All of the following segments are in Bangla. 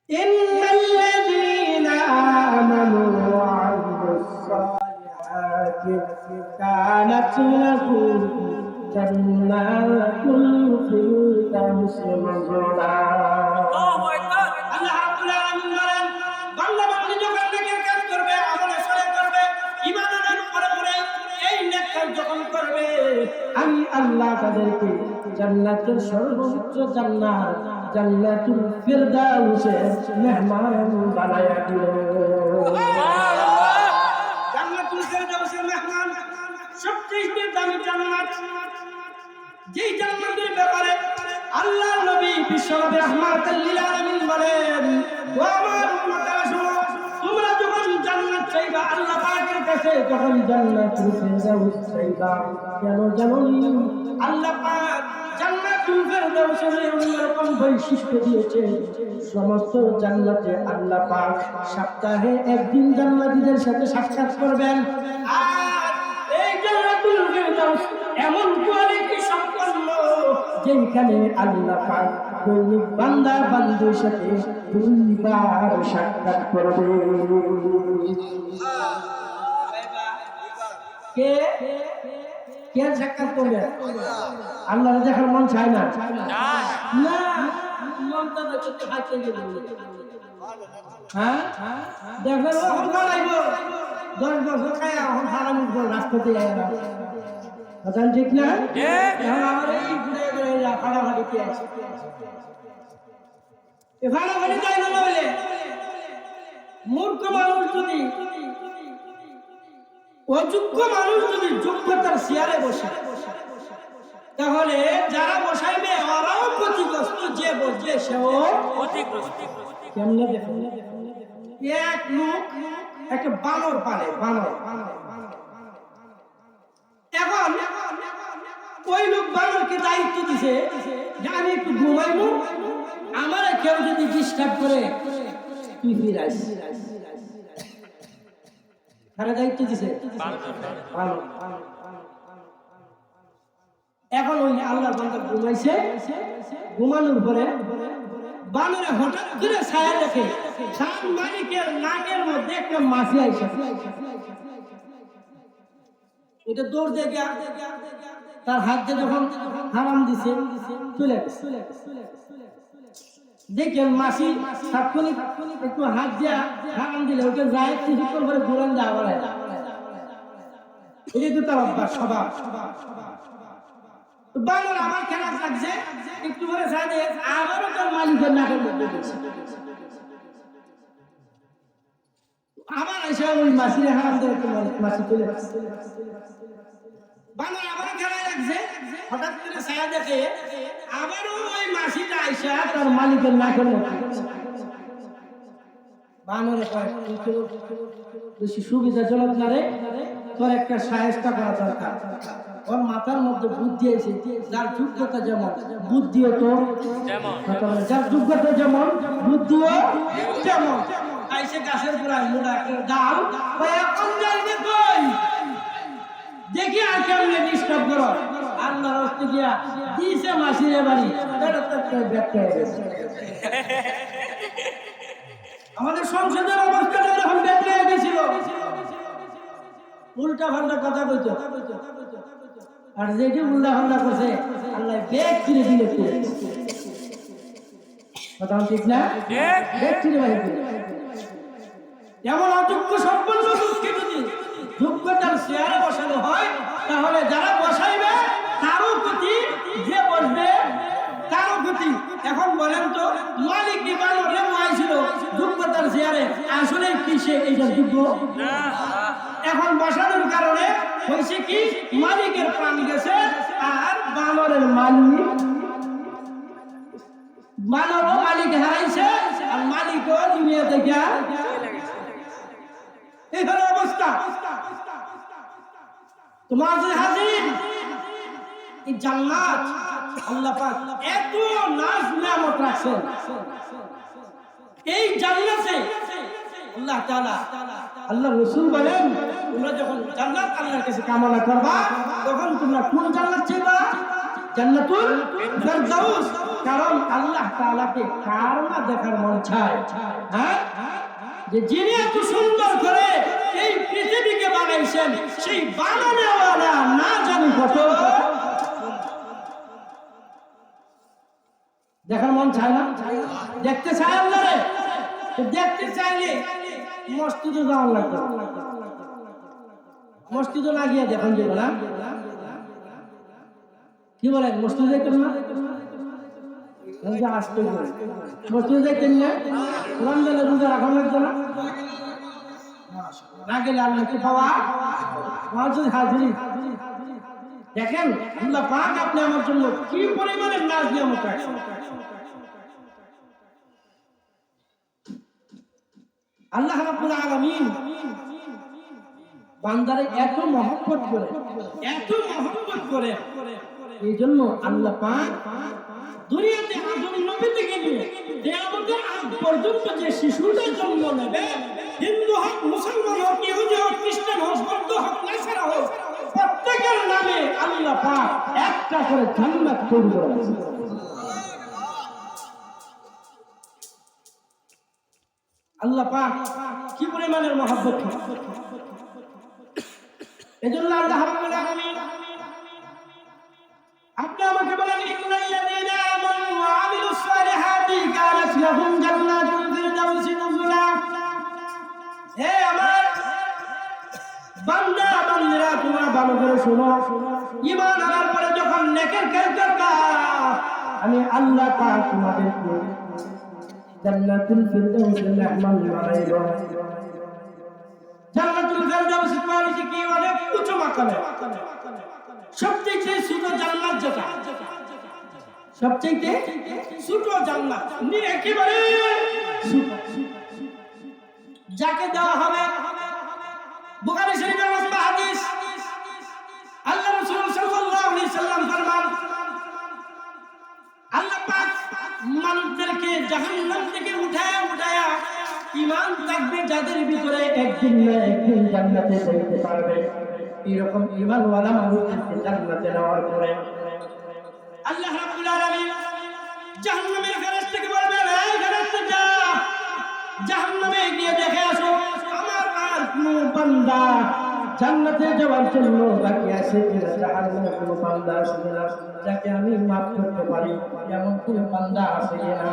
ইন্নাল্লাযীনা আমানু ওয়া আমিলুস সালিহাতি কানাত লাহুম জান্নাতুল ফিরদাউসি নুজুলা। আল্লাহু আকবার। আল্লাহ রাব্বুল আলামিন বলেন, বান্দা বান্দি যখন নেকের কাজ করবে, আমলে সালেহ করবে, ঈমানের উপরে পড়ে এই নেক কাজ যখন করবে, আমি আল্লাহ তাদেরকে জান্নাতের সর্বোচ্চ জান্নাত জান্নাতুল ফিরদাউসে মেহমান বানায়া দিল। সুবহানাল্লাহ। জান্নাতুল ফিরদাউসের মেহমান সবচেয়ে দামি জান্নাত, যেই জান্নাতের ব্যাপারে আল্লাহর নবী বিশ্বনবী রাহমাতুল লিল আলামিন বলেন, ও আমার উম্মতেরা শোনো, তোমরা যখন জান্নাত চাইবা আল্লাহ পাকের কাছে, যখন জান্নাতুল ফিরদাউস চাইবা, কেন জানোনি আল্লাহ পাক জান্নাতুল ফিরদাউসের এরকম বৈশিষ্ট্য দিয়েছে, সমস্ত জান্নাতে আল্লাহ পাক সপ্তাহে একদিন জান্নাতীদের সাথে সাক্ষাৎ করবেন। আর এই জান্নাতুল ফিরদাউস এমন কোয়ালিটি সম্পন্ন, যেখানে আল্লাহ পাক দৈনিক বান্দা বান্দির সাথে 2 বার সাক্ষাৎ করবে। কে কে সাক্ষাৎ করবে? আল্লাহ দেখার মন চায় না, না মনটা দেখতে হাতে গেল। হ্যাঁ দেখবেন ওখান বানাইব 10 বছর খায় এখন হারাম রাস্তাতে আইরা, কথা ঠিক না? আমার এই ঘুরে ঘুরে ফাড়াফাড়িতে আছে, এ ফাড়াফাড়ি যাই না বলে মূর্খ মানুষ যদি, অযোগ্য মানুষ যদি যোগ্যতার চেয়ারে বসে, তাহলে যারা বসাইবে ওরাও ক্ষতিগ্রস্ত, যে বসবে সেও ক্ষতিগ্রস্ত। কেমনে দেখুন, এক লোক একটা বানর পালে, বানর। এখন ওই লোক বানরকে দায়িত্ব দিছে যে আমি একটু ঘুমাইবো, আমার কেউ যদি ডিস্টার্ব করে তুই ফিরাইস। কারা দায়িত্ব দিছে? বানর। এখন ওই আল্লাহর বান্দা ঘুমাইছে, ঘুমানোর পরে বানরে হঠাৎ করে ছায়া দেখে খান মালিকের নাকের মধ্যে একটা মাছি আইছে। এটা দৌড় দিয়ে গিয়া তার হাত দিয়ে যখন হারাম দিছে চলে গেছে। দেখেন মাছি তাৎক্ষণিক একটু হাত দিয়া হারাম দিলে ওটা যায়, কিছুক্ষণ পরে ঘুরান যায় আবার। এটা তো তার অভ্যাস, স্বভাব। বানর আবার খেলা লাগছে, একটু পরে ছাড়ে আবারও তার মালিকের নাকের মধ্যে গেছে। আবার এসে ওই মাছিরে হারাম দিয়ে মাছি চলে আসছে। বানর আবারও খেলা লাগছে, হঠাৎ করে ছায়া দেখে আবারও ওই মাছিটা আইসা তার মালিকের নাকের মধ্যে গেছে। বানরে কয় বেশি সুবিধাজনক না রে, তোর একটা সাহেস্তা করা দরকার। ওর মাথার মধ্যে বুদ্ধি আছে, যার যোগ্যতা যেমন বুদ্ধিও তো যেমন, যার যোগ্যতা যেমন বুদ্ধিও যেমন। আইসে গাছের গোড়ায় মোড়া একটা ডাল, এখন যাইবে কই দেখি আর কেমনে ডিস্টার্ব করো। আল্লাহর হস্তে গিয়া দিছে মাসিরে বাড়ি, এটা তো একটা ব্যাখ্যা হয়ে গেছে। আমাদের সংসদের অবস্থাটা যখন ব্যাখ্যা হয়ে গেছিল, উল্টা পাল্টা কথা কইতো, আর যেটি উল্টা পাল্টা করছে আল্লাহ ব্যাগ ছিঁড়ে দিলে। কথা ঠিক না? ব্যাগ ছিঁড়ে বাড়ি দিলে। এমন অযোগ্য সম্পন্ন লোককে যদি যোগ্যতার চেয়ারে বসানো হয়, তাহলে যারা বসাইবে তারও ক্ষতি, যে বসবে তারও ক্ষতি। এখন বলেন তো, মালিক বানরে বসাইছিল যোগ্যতার চেয়ারে, আসলে কি সে এইটার যোগ্য? এখন বসানোর কারণে হয়েছে কি, মালিকের প্রাণ গেছে, আর বানরের বানরও মালিক হারাইছে, আর মালিকও দুনিয়া থেকে এই হলো অবস্থা। তোমার যে হাজির এই জান্নাত আল্লাহ পাক এত নাজ নিয়ামত রাখছেন, এই জান্নাতে আল্লাহ তাআলা, আল্লাহ রাসূল বলেন, তোমরা যখন জান্নাত আল্লাহর কাছে কামনা করবা, তখন তোমরা কোন জান্নাত চাইবা? জান্নাতুল ফিরদাউস। কারণ আল্লাহ তাআলাকে কার না দেখার মন চায়? হ্যাঁ, যে যিনি এত সুন্দর করে এই পৃথিবীকে বানাইছেন সেই বানানোওয়ালা না জানি কত দেখার মন চায় না? দেখতে চায় আল্লাহরে? দেখতে চাইলে মসজিদে যাওয়ার লাগবে। মসজিদে না গিয়ে দেখুন যাবে না? কি বলেন, মসজিদে দেখেন না? আসতে মসজিদে দেখেন না? কোরআন দিলে রোজা রাখা লাগবে না? না গেলে আল্লাহ কি পাওয়া হাজিরি। দেখেন আল্লাহ পাক আপনি আমার জন্য কি পরিমাণের নাজ নিয়ামত রাখছেন। আল্লাহ রাব্বুল আলামিন বান্দারে এত মহব্বত করে এই জন্য আল্লাহ পাক দুনিয়াতে আদম নবী থেকে নিয়ে কিয়ামতের আগ পর্যন্ত যে শিশুটা জন্ম নেবে, হিন্দু হোক, মুসলমান হোক, ইহুদি হোক, খ্রিস্টান হোক, বৌদ্ধ হোক, নাসারা হোক, প্রত্যেকের নামে আল্লাহ পাক একটা করে জান্নাত তৈরি করেছেন। আল্লাহ পাক কি পরিমাণের মহব্বত! এজন্য আল্লাহ রাব্বুল আলামিন আপনি আমাকে বলেন, ইন্নাল্লাযীনা আমানু ওয়া আমিলুস সালিহাতি কানাত লাহুম জান্নাতুল ফিরদাউসি নুজুলা। হে আমার বান্দা বান্দীরা, তোমরা ভালো করে শোনো, ঈমান আনার পরে যখন নেকের কাজ করবা, আমি আল্লাহ পাক তোমাদেরকে জান্নাতুল ফিরদাউসের মেহমান বানাইব। জান্নাতুল ফিরদাউস মানে কি? অনেক উচ্চ মাকামে, সবচেয়ে ছোট জান্নাত যেটা, সবচেয়ে ছোট জান্নাত একেবারে যাকে দেওয়া হবে। বুখারী শরীফের লম্বা হাদিস, আল্লাহ রাসূল সাল্লাল্লাহু আলাইহি সাল্লাম ফরমান, আল্লাহ পাক মানুষদেরকে জাহান্নাম থেকে উঠায়া ঈমান থাকবে যাদের ভিতরে, একদিন না একদিন জান্নাতে যেতে পারবে। এরকম ঈমানওয়ালা মানুষদেরকে জান্নাতে নেওয়ার পরে আল্লাহ রাব্বুল আলামিন জাহান্নামের ফেরেশতাকে বলবেন, এই ফেরেশতা যা জাহান্নামে গিয়ে দেখে আসো আমার আর কোন বান্দা জান্নাতে যাওয়ার জন্য বাকি আছে কিনা, জাহান্নামে কোন বান্দা আছে কিনা যাকে আমি মাফ করতে পারি, এমন কোন বান্দা আছে কিনা।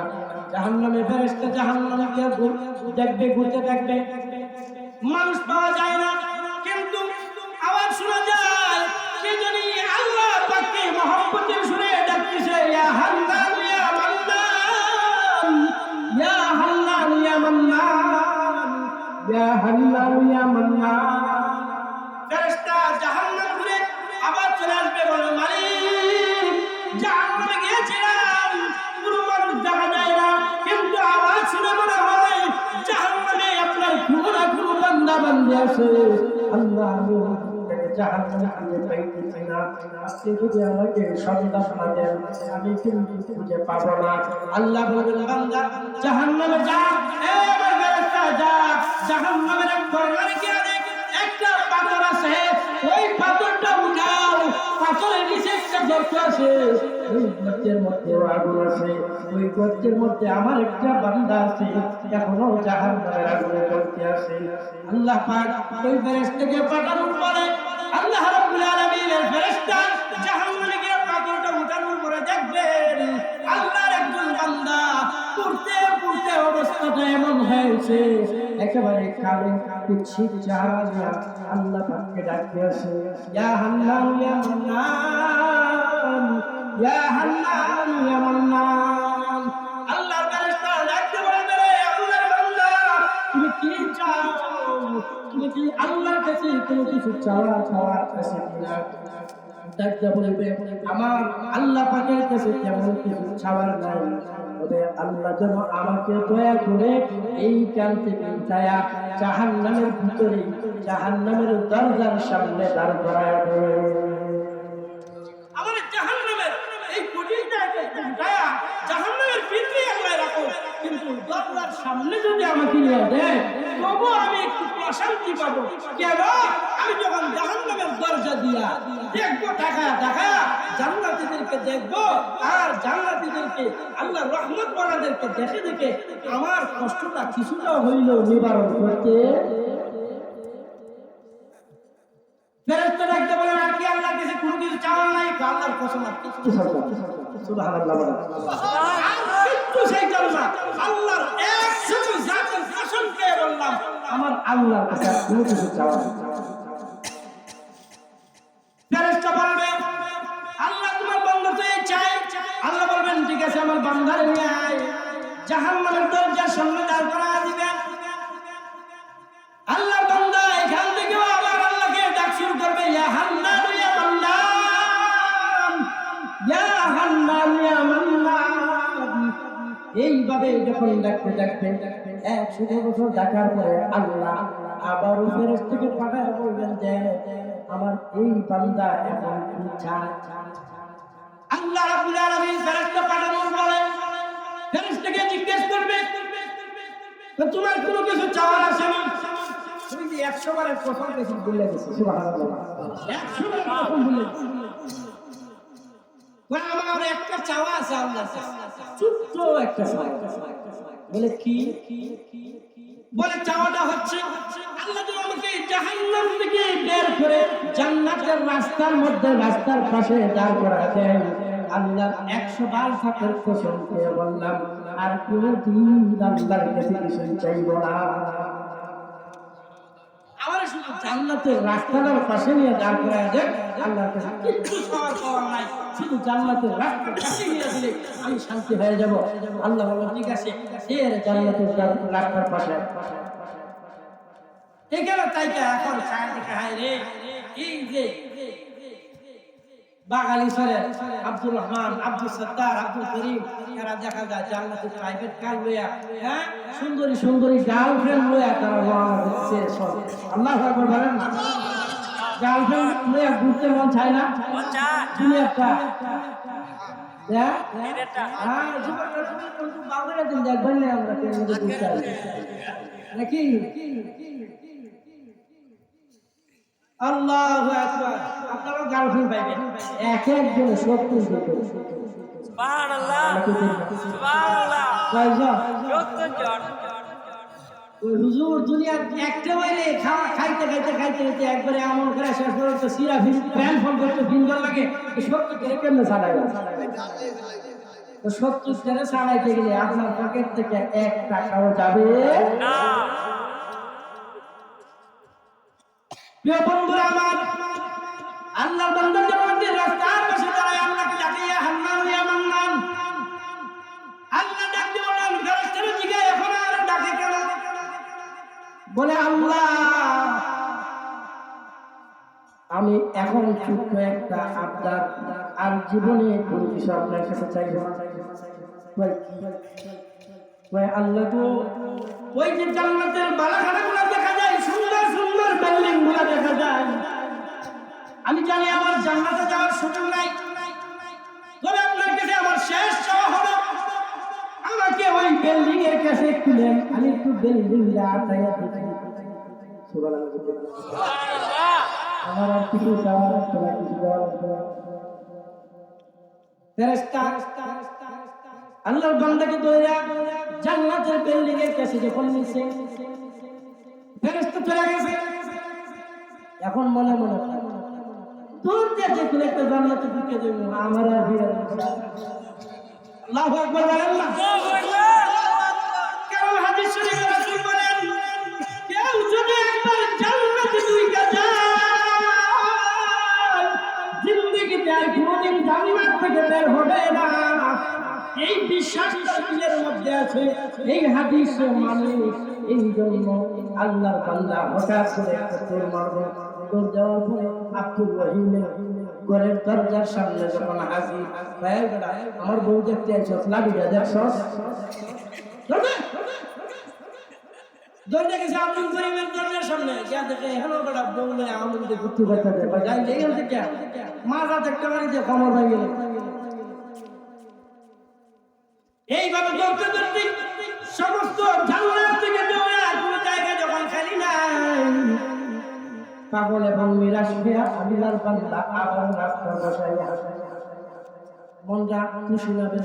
জাহান্নামের ফেরেশতা জাহান্নামে গিয়ে দেখবে, ঘুরতে থাকবে, মানুষ পাওয়া যায় না, কিন্তু আওয়াজ শোনা যায়, কে জানি আল্লাহ পাককে মহব্বতের সুরে ডাকতেছে, ইয়া হান্নান ইয়া মান্নান, ইয়া হান্নান ইয়া মান্নান, ইয়া হান্নান ইয়া মান্নান। ফেরেশতা জাহান্নাম ঘুরে আবার চলে আসবে, বলে মালিক জাহান্নামে গিয়েছিলাম, কোনো মানুষ দেখা যায় না, কিন্তু আওয়াজ শুনে মনে হয় জাহান্নামে আপনার কোনো না কোনো বান্দা বান্দি আছে। আল্লাহ আমি জাহান্নামে পাইতেছি না, আপনি যদি আমাকে সন্ধান না দেন আমি কিন্তু খুঁজে পাবো না। আল্লাহ বলবেন, বান্দা জাহান্নামে যা, আমার ফেরেশতা যা, জাহান্নামের এক কর্নারে গিয়ে একটা পাথর আছে, ওই পাথরটা উঠাও, পাথরের নিচে একটা গর্ত আছে, ওই গর্তের মধ্যে আগুন আছে, ওই গর্তের মধ্যে আমার একটা বান্দা আছে, এখনো জাহান্নামের আগুনে জ্বলতে আছে। আল্লাহ পাক ওই ফেরেশতাকে পাঠানোর পরে আল্লাহ রাব্বুল আলামিনের ফেরেশতা জাহান্নামে গিয়ে পাথরটা উঠানোর পরে দেখবেন আল্লাহর একজন বান্দা পড়তে অবস্থাটা এমন হয়েছে, একেবারে কালে পিছিয়ে চেহারা আল্লাহ পাককে ডাকতে আসে, ইয়া হান্নান ইয়া মান্নান, ইয়া হান্নান ইয়া মান্নান। আল্লাহর ফেরেশতা ডাকতে বলবে, আল্লাহর বান্দা তুমি কি চাও? তুমি কি আল্লাহর কাছে কোনো কিছু চাওয়ার আছে কিনা? ডাকতে বলবে, আমার আল্লাহ পাকের কাছে তেমন কিছু চাওয়ার নাই, তবে আল্লাহ যেন আমাকে দয়া করে এই কাল থেকে উঠায়া জাহান্নামের ভিতরে, জাহান্নামের দরজার সামনে দাঁড় করায়া দেবে। আমার জাহান্নামের এই কঠিন জায়গায় উঠায়া জাহান্নামের ভিতরে আল্লাহ রাখো, কিন্তু দরজার সামনে যদি আমাকে নিয়ে দেয় তবু আমি একটু প্রশান্তি পাবো। কেন? আমি যখন জাহান্নামের দরজা দিয়া দেখবো টাকা টাকা জান্নাতীদেরকে দেখবো, আর জান্নাতীদেরকে আল্লাহ রহমত ওয়ালাদেরকে দেখে দেখে আমার কষ্টটা কিছুটা হইলেও নিবারণ করতে। ফেরেশতা ডাকতে বলেন, আর কি আল্লাহর কাছে কোনো কিছু চাওয়ার নাই? আল্লাহর কসম কিছু চাইবো না। সুবহানাল্লাহ। আর কিছু চাইতাম না। আল্লাহর একশত জাতের কসম খেয়ে বললাম, আমার আল্লাহর কাছে কোনো কিছু চাওয়ার নাই। ফেরেশতা বলবে, আল্লাহ তোমার বান্দা তো এই চাই। আল্লাহ বলবেন, ঠিক আছে, আমার বান্দারে নিয়ে আয়। জাহান্নামের দরজার সামনে দাঁড় করায় দিবেন। আল্লাহর বান্দা এখান থেকে আবার আল্লাহকে ডাক শুরু করবে, ইয়া হান্নান ইয়া মান্নান, ইয়া হান্নান ইয়া মান্নান। এইভাবে যখন ডাকতে ডাকতে 100 বছর ডাকার পরে আল্লাহ আবার ফেরেশতাকে পাঠায় বলবেন যে আমার এই বান্দা এখন কি চায়। আল্লাহ রাব্বুল আলামিন ফেরেশতা পাঠানোর পরে ফেরেশতাকে জিজ্ঞেস করবে, তোমার কোনো কিছু চাওয়ার আছে না? তুমি যে 100 বারের কসম কিছু ভুলে গেছো। সুবহানাল্লাহ। 100 বারের কসম ভুলে গেছো। আমার একটা চাওয়া আছে আল্লাহর কাছে, ছোট্ট একটা চাওয়া। বলে কি? বলে চাওয়াটা হচ্ছে আল্লাহ যদি আমাকে জাহান্নাম থেকে বের করে জান্নাতের রাস্তার মধ্যে, রাস্তার পাশে দাঁড় করায় দেন। আল্লাহ 100 বার ফাঁকের কসম খেয়ে বললাম, আর কোনদিন আল্লাহর কাছে কিছু চাইব না। আমার শুধু জান্নাতের রাস্তার পাশে নিয়ে দাঁড় করায় দেন, আল্লাহর কাছে কিছু চাওয়ার নাই, শুধু জান্নাতের রাস্তার পাশে নিয়ে দিলে আমি শান্তি হয়ে যাব। আল্লাহ বলল, ঠিক আছে, এর জান্নাতের রাস্তার পাশে। এখানে তাইকে এখন চায় দেখা হয় রে, এই যে বাগালিশ্বরের আব্দুর রহমান, আব্দুল সত্তার, আব্দুল করিম, এরা দেখা যায় জান্নাতের প্রাইভেট কার লইয়া, হ্যাঁ, সুন্দরী সুন্দরী গার্লফ্রেন্ড লইয়া তারা রওনা হচ্ছে। আল্লাহু আকবার বলেন না? গার্লফ্রেন্ড লইয়া ঘুরতে মন চায় না? দুনিয়াটা দেখবেন না আমরা নাকি? আল্লাহু আকবার। আপনারা গার্লফ্রেন্ড পাইবেন এক একজন 70 জন। সুবহানাল্লাহ, সুবহানাল্লাহ। কয়জন? 70 জন। ওই হুজুর দুনিয়ার একটা বাইরে খাওয়া খাইতে খাইতে খাইতে খাইতে একবারে আমল করে শেষ পর্যন্ত সিরা ফিস প্যান ফোন করতে ভিন্দর লাগে। 70 করে কেমনে ছাড়াই? তো 70 করে ছাড়াইতে গেলে আপনার পকেট থেকে 1 টাকাও যাবে না। প্রিয় বন্ধুরা আমার, আল্লাহর বান্দা যখন রাস্তার পাশে দাঁড়ায় আল্লাহকে ডাকে, ইয়া হান্নান ইয়া মান্নান। আল্লাহ ডাক দিয়ে বলেন, ফেরেশতারা জিজ্ঞাসা, এখন আর ডাকে কেন? বলে, আল্লাহ আমি এখন ছোট্ট একটা আবদার, আর জীবনে কোনো কিছু আপনার কাছে চাইব না। আল্লাহ তো ওই যে জান্নাতের বালাখানাগুলো দেখা যায়, সুন্দর সুন্দর বিল্ডিং গুলো দেখা যায়, আমি জানি আমার জান্নাতে যাওয়ার সুযোগ নাই, তবে আপনার কাছে আমার শেষ চাওয়া হলো আমাকে ওই বিল্ডিং এর কাছে একটু নেন, আমি একটু বিল্ডিংটা আটাইয়া দেখি। আমার আর কিছু চাওয়ার আছে না, কিছু দেওয়ার আছে না। ফেরেশতা আল্লাহর বান্দাকে ধইরা জান্নাতের বিল্ডিং এর কাছে যখন নিছে, ফেরেশতা চলে গেছে। এখন মনে মনে দূর থেকে কোন একটা জান্নাতে ঢুকে দেব, আমার আর ভিড়। আল্লাহু আকবার বলেন না? আল্লাহু আকবার। কারণ হাদিস শরীফে রাসূল বলেন, কেউ যদি একবার জান্নাতে ঢুকে যায়, জিন্দেগিতে আর কোনদিন জান্নাত থেকে বের হবে না। এই বিশ্বাসটা দিলের মধ্যে আছে, এই হাদিস মানে এই জন্য আল্লাহর বান্দা হঠাৎ করে একটা তোর মারবে, তোর দেওয়ার পরে আব্দুর রহিমের ঘরের দরজার সামনে যখন হাজির, আমার বউ দেখতে আইসস, লাভিটা দেখছস, দরজা গেছে আব্দুল করিমের দরজার সামনে গিয়া দেখে এখনো বেটা বউ লয়ে আমাদের মধ্যে ঘুরতে করতে যাই এখান থেকে মাথা দেখতে পারি যে খবর হয়ে গেল। এইভাবে ধরতে ধরতে সমস্ত জান্নাত থেকে দৌড়ে কোনো জায়গা যখন খালি নাই, পাগল এবং নিরাশ হয়ে আল্লাহর বান্দা আবার রাস্তা বসাইয়া মনটা খুশি লাগে,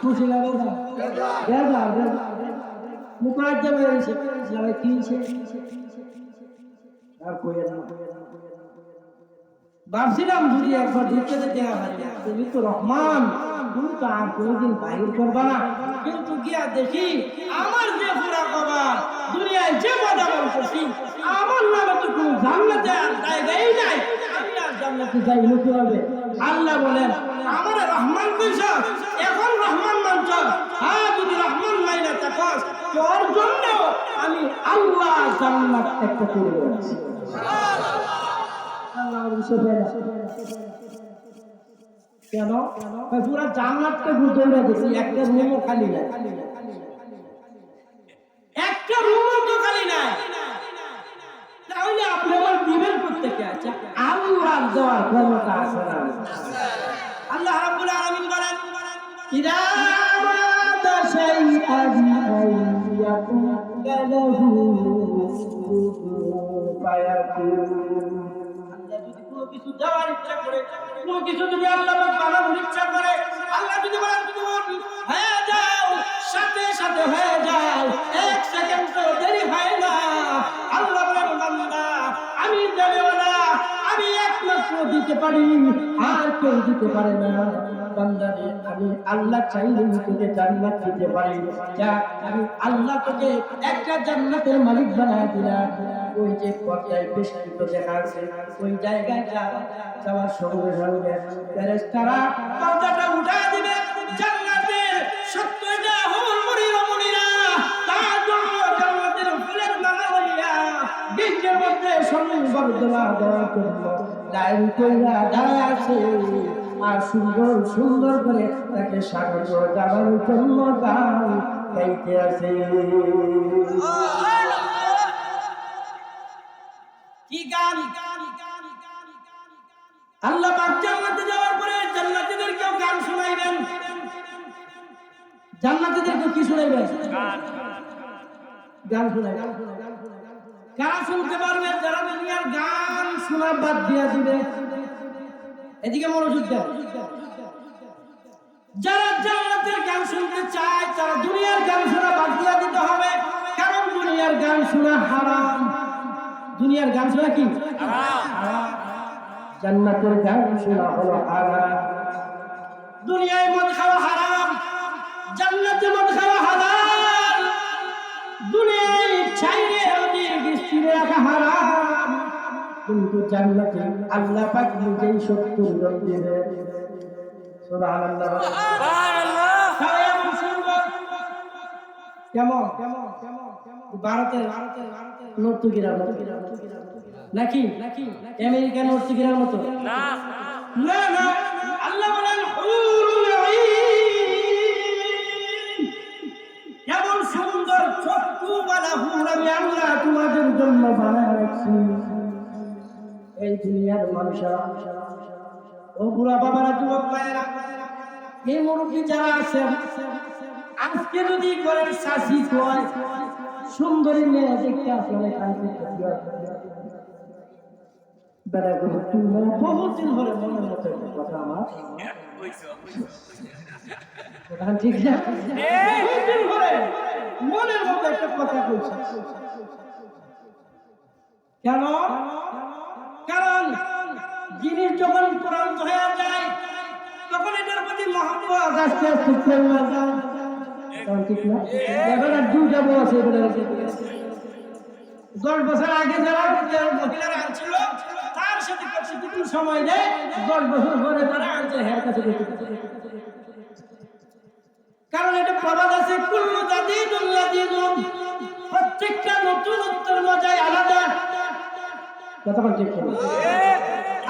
খুশি লাগে মুখরাজ যাবে কিনছে আর কই না। ভাবছিলাম যদি একবার দেখতে দেওয়া হয়, তুমি তো রহমান, তুমি তো আর কোনোদিন বাহির করবা না, কিন্তু গিয়া দেখি আমার যে পুরা কবার দুনিয়ায় যে মজা করছি আমার নামে তো কোনো জান্নাতে আর জায়গাই নাই, আমি আর জান্নাতে যাই হতে হবে। আল্লাহ বলেন আমার রহমান কইছ, এখন রহমান মানছ, হ্যাঁ যদি রহমান মাইনা থাকস তোর জন্য আমি আল্লাহ জান্নাত একটা করে দিয়েছি। কেন পুরা জান্নাতটা ঘুরে দিচ্ছি, একটা রুমও খালি নাই, একটা রুমও তো খালি নাই, তাহলে আপনি আমার দিবেন করতে কে আছে? আল্লাহ দেওয়ার ক্ষমতা আছে না? আল্লাহ রাব্বুল আলামিন বলেন ইদা আরাদা শাইআন আইয়াকুন লাহু ফায়াকুন। আল্লাহ যদি কোনো কিছু দেওয়ার ইচ্ছা করে, কোনো কিছু যদি আল্লাহ বানানোর ইচ্ছা করে, আল্লাহ যদি বলেন তুমি হয়ে যাও, সাথে সাথে হয়ে যাও, এক সেকেন্ড তো দেরি হয় না। আল্লাহ বলেন বান্দা আমি দেবওয়ালা, আমি একমাত্র দিতে পারি, আর কেউ দিতে পারে না। বান্দারে আমি আল্লাহ চাইলে তোকে জান্নাত দিতে পারি, যা আমি আল্লাহ তোকে একটা জান্নাতের মালিক বানায় দিলাম। ওই যে পর্যায়ে বিস্তৃত দেখা আছে, ওই জায়গায় যাওয়ার সঙ্গে সঙ্গে ফেরেশতারা পর্দাটা উঠায় দিবে, জান্নাতের 70টা হুর মুড়ি ও মুড়িরা তার জন্য জান্নাতের ফুলের মালা হইয়া গির্জার মধ্যে সংবর্ধনা দেওয়ার জন্য লাইন কইরা দাঁড়ায় আছে, আর সুন্দর সুন্দর করে তাকে স্বাগত জানানোর জন্য গান গাইতে আছে। কি গান? আল্লাহ পাক জান্নাতে যাওয়ার পরে জান্নাতীদেরকেও গান শোনাইবেন। জান্নাতীদেরকে কি শোনাইবেন? গান শোনাইবেন। কারা শুনতে পারবে? যারা দুনিয়ার গান শোনা বাদ দিয়া দিবে। এদিকে মনোযোগ দেন। যারা জান্নাতের গান শুনতে চায় তারা দুনিয়ার গান শোনা বাদ দিয়া দিতে হবে, কারণ দুনিয়ার গান শোনা হারাম। দুনিয়ার গান শোনা কি হারাম? জান্নাতের গান শোনা হলো হারাম। দুনিয়ায় মদ খাওয়া হারাম, জান্নাতে মদ খাওয়া হালাল। দুনিয়ায় ছাইরে দৃষ্টি রাখা হারাম, কিন্তু জান্নাতে আল্লাহ পাক নিজেই সত্য দিবে। সুবহানাল্লাহ, সুবহানাল্লাহ। কেমন ভারতের নর্তকীরার মতো নাকি আমেরিকার নর্তকীরার মতো? না না না, আল্লাহ বলেন হুরুল আইন, এমন সুন্দর চক্ষুওয়ালা হুর আমি আল্লাহ তোমাদের জন্য বানাইছি। এই দুনিয়ার মানুষরা, ও বুড়া বাবারা, যুবক ভাইয়েরা, এই মুরব্বী যারা আছেন, আজকে যদি করেন শাসি হয় সুন্দরী মেয়ে দেখতে আসলে বহুদিন ধরে মনের মতো একটা কথা আমার ঠিক না, বহুদিন ধরে মনের মতো একটা কথা বলছে। কেন? কারণ জিনিস যখন ক্লান্ত হয়ে যায় তখন এটার প্রতি মহব্বত আস্তে আস্তে কমে যায়। ঠিক না? এখন আর দুইটা বউ আছে, 10 বছর আগে যারা মহিলারা আনছিল তার সাথে কিছু সময় নেই, 10 বছর পরে তারা আনছে হের কাছে। কারণ এটা প্রবাদ আছে, কুল্লু জাদিদুন লাযীযুন, প্রত্যেকটা নতুনত্বের মজাই আলাদা। কথা বলতে ঠিক না?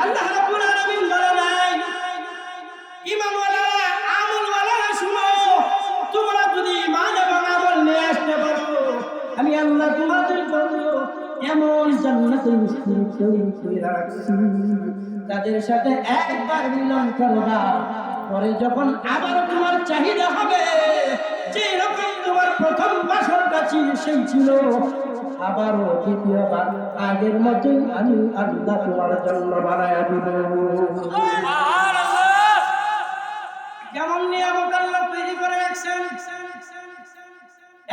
আল্লাহ রাব্বুল আলামিন বলে নাই ঈমানওয়ালারা, আমলওয়ালারা শুনো, তোমরা যদি ঈমান এবং আমল নিয়ে আসতে পারো আমি আল্লাহ তোমাদের জন্য এমন জান্নাতের মিষ্টি তৈরি করে রাখছি, তাদের সাথে একবার মিলন করবা, পরে যখন আবার তোমার চাহিদা হবে যে রকম প্রথম বাসরটা সেই ছিল, আবারও দ্বিতীয়বার আগের মতোই আমি আল্লাহ তোমার জন্য বানায়া দিব। যেমন নিয়ামত আল্লাহ তৈরি করে রাখছেন,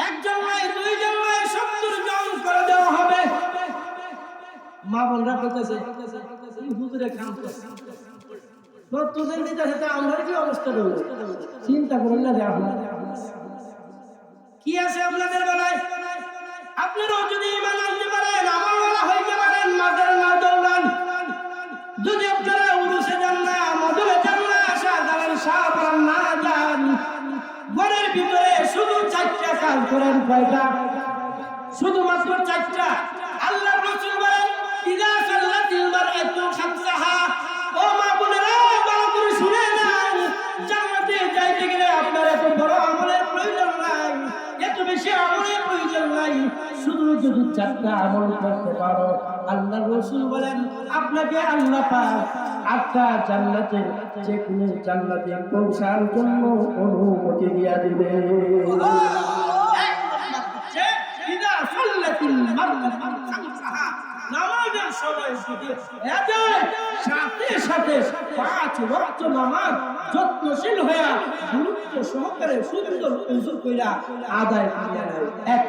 একজন নয়, দুইজন নয়, 70 জন করে দেওয়া হবে। মা বোনরা বলতেছে হুজুরে কাম করছে, 70 জন দিতেছে, তা আমরা কি অবস্থা করবো? চিন্তা করেন না যে আপনার কি আছে আপনাদের বেলায়। আপনারাও যদি ঈমান আনতে পারেন, আমলওয়ালা হইতে পারেন, মাজার না দৌড়ান, যদি আপনারা উরুসে যান না, মধুরে যান না, শাহজালাল শাহবান না যান, ঘরের ভিতরে শুধু 4টা কাজ করেন। কয়টা? শুধুমাত্র 4টা। আল্লাহর রাসূল বলেন, ইযা সাল্লাতিল মারআতু খামসাহা, ও মা বোনেরা ভালো করে শুনে নাও, জান্নাতে যাইতে গেলে আপনার এত বড় আমলের প্রয়োজন নাই, এত বেশি আমলের প্রয়োজন নাই, শুধু যদি 4টা আমল করতে পারো, আল্লাহর রাসূল বলেন আপনাকে আল্লাহ পাক 8টা জান্নাতের যে কোনো জান্নাতে পৌঁছার জন্য অনুমতি দিয়া দিবে। নামাজের সময় সাথে সাথে 5 ওয়াক্ত নামাজ যত্নশীল হইয়া গুরুত্ব সহকারে সুন্দর উজু কইরা আদায় করিয়া নেয়।